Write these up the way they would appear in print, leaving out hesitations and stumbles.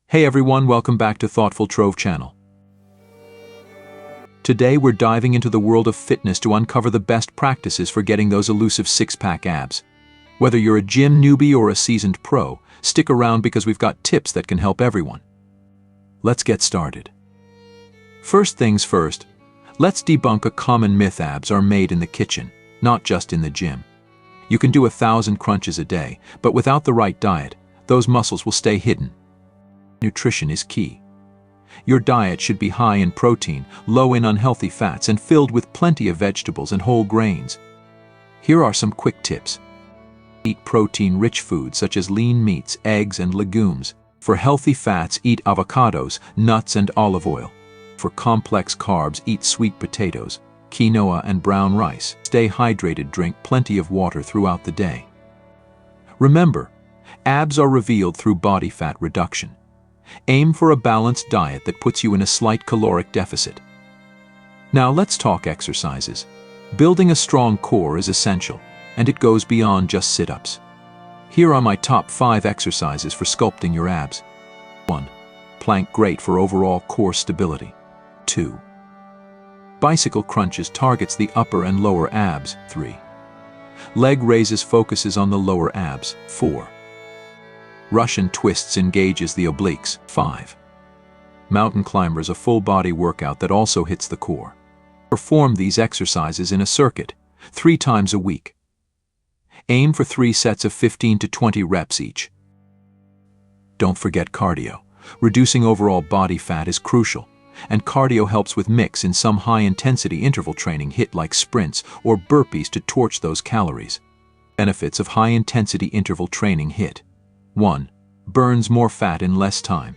Hey everyone, welcome back to Thoughtful Trove channel. Today we're diving into the world of fitness to uncover the best practices for getting those elusive six-pack abs. Whether you're a gym newbie or a seasoned pro, stick around because we've got tips that can help everyone. Let's get started. First things first, let's debunk a common myth: abs are made in the kitchen, not just in the gym. You can do 1,000 crunches a day, but without the right diet, those muscles will stay hidden. Nutrition is key. Your diet should be high in protein, low in unhealthy fats, and filled with plenty of vegetables and whole grains. Here are some quick tips. Eat protein-rich foods such as lean meats, eggs, and legumes. For healthy fats, eat avocados, nuts, and olive oil. For complex carbs, eat sweet potatoes, quinoa, and brown rice. Stay hydrated, drink plenty of water throughout the day. Remember, abs are revealed through body fat reduction. Aim for a balanced diet that puts you in a slight caloric deficit. Now let's talk exercises. Building a strong core is essential, and it goes beyond just sit-ups. Here are my top 5 exercises for sculpting your abs. 1. Plank, great for overall core stability. 2. Bicycle crunches, targets the upper and lower abs. 3. Leg raises, focuses on the lower abs. 4. Russian twists, engages the obliques. 5. Mountain climbers, a full-body workout that also hits the core. Perform these exercises in a circuit, 3 times a week. Aim for 3 sets of 15 to 20 reps each. Don't forget cardio. Reducing overall body fat is crucial, and cardio helps with mix in some high-intensity interval training, HIIT like sprints or burpees to torch those calories. Benefits of high-intensity interval training: HIIT. 1. Burns more fat in less time.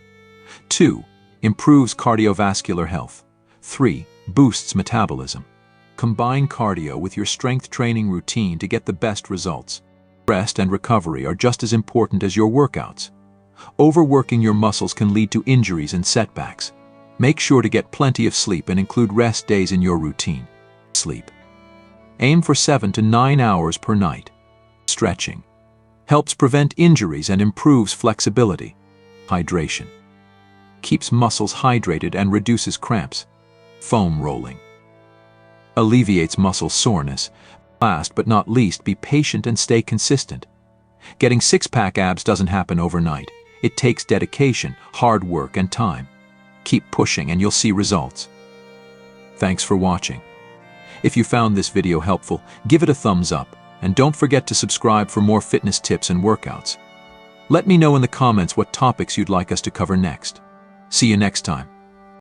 2. Improves cardiovascular health. 3. Boosts metabolism. Combine cardio with your strength training routine to get the best results. Rest and recovery are just as important as your workouts. Overworking your muscles can lead to injuries and setbacks. Make sure to get plenty of sleep and include rest days in your routine. Sleep. Aim for 7 to 9 hours per night. Stretching helps prevent injuries and improves flexibility. Hydration keeps muscles hydrated and reduces cramps. Foam rolling alleviates muscle soreness. Last but not least, be patient and stay consistent. Getting six-pack abs doesn't happen overnight. It takes dedication, hard work, and time. Keep pushing and you'll see results. Thanks for watching. If you found this video helpful, give it a thumbs up. And don't forget to subscribe for more fitness tips and workouts. Let me know in the comments what topics you'd like us to cover next. See you next time.